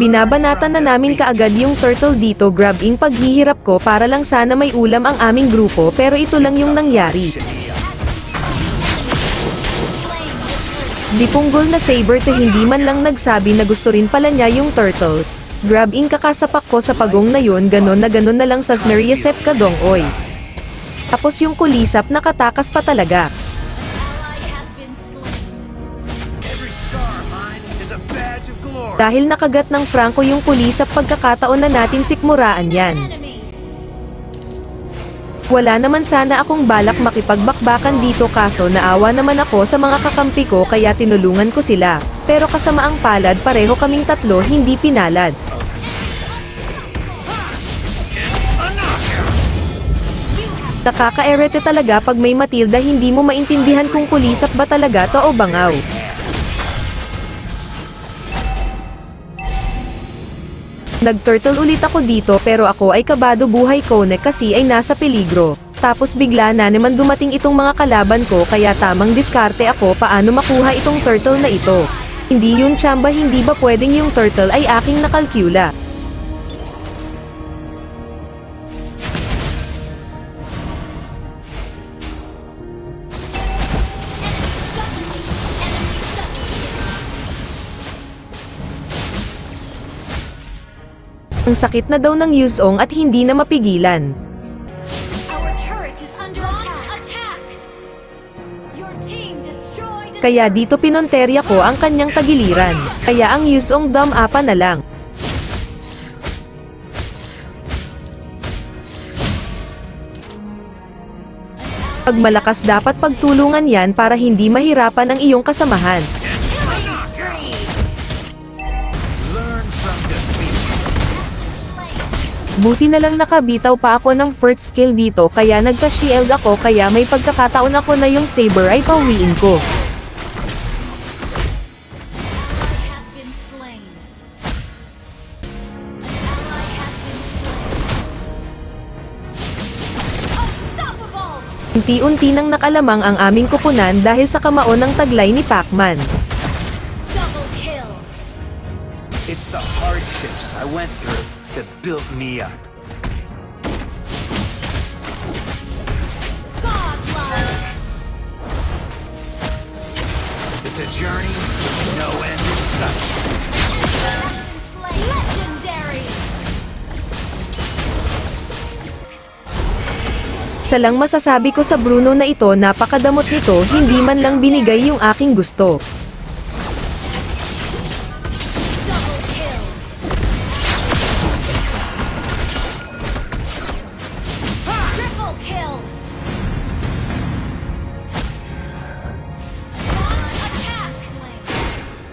Binabanatan na namin kaagad yung turtle dito, grabbing paghihirap ko para lang sana may ulam ang aming grupo, pero ito lang yung nangyari. Dipunggol na saber to, hindi man lang nagsabi na gusto rin pala niya yung turtle. Grabbing kakasapak ko sa pagong na yun, ganon na lang sa Smeriasep kadong oy. Tapos yung kulisap nakatakas pa talaga. Dahil nakagat ng Franco yung kulisap, pagkakataon na natin sikmuraan yan. Wala naman sana akong balak makipagbakbakan dito, kaso naawa naman ako sa mga kakampi ko kaya tinulungan ko sila. Pero kasamaang palad, pareho kaming tatlo hindi pinalad. Nakaka-erete talaga pag may Matilda, hindi mo maintindihan kung kulisap ba talaga to o bangaw. Nag-turtle ulit ako dito, pero ako ay kabado buhay ko na kasi ay nasa peligro. Tapos bigla na naman dumating itong mga kalaban ko, kaya tamang diskarte ako paano makuha itong turtle na ito. Hindi yun tsamba, hindi ba pwedeng yung turtle ay aking nakalkula? Ang sakit na daw ng Yuzong at hindi na mapigilan. Kaya dito pinonterya ko ang kanyang tagiliran. Kaya ang Yuzong dumapa na lang. Pag malakas dapat pagtulungan yan para hindi mahirapan ang iyong kasamahan. Buti na lang nakabitaw pa ako ng first skill dito, kaya nagka-shield ako, kaya may pagkakataon ako na yung saber ay pauwiin ko. Unti-unti nang nakalamang ang aming kupunan dahil sa kamao ng taglay ni Pacman. It's the hardships I went through that built me up. It's a journey with no end in sight. Legendary. Isa lang masasabi ko sa Bruno na ito, napakadamot nito, hindi man lang binigay yung aking gusto.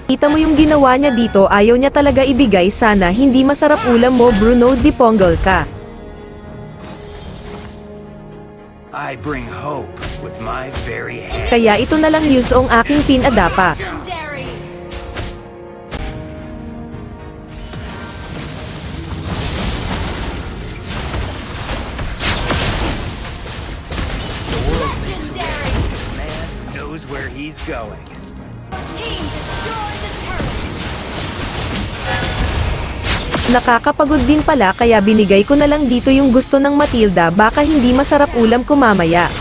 Kita mo yung ginawa niya dito, ayaw niya talaga ibigay, sana hindi masarap ulam mo Bruno, diponggol ka. I bring hope with my very hand. Kaya ito na lang Yuzong aking pinadapa. Legendary. Legendary. Man knows where he's going. Team destroy the turret. Nakakapagod din pala, kaya binigay ko na lang dito yung gusto ng Matilda, baka hindi masarap ulam ko mamaya.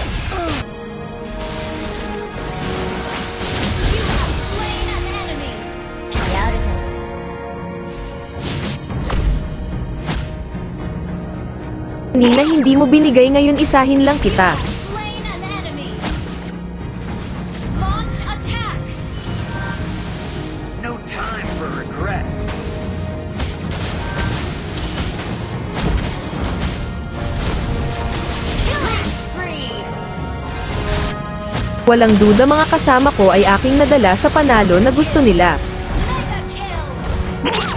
You have slain an enemy. Nina, hindi mo binigay, ngayon isahin lang kita. Slain an enemy. Launch attack. No time for regret. Killing spree. Walang duda mga kasama ko ay aking nadala sa panalo na gusto nila. Mega kill.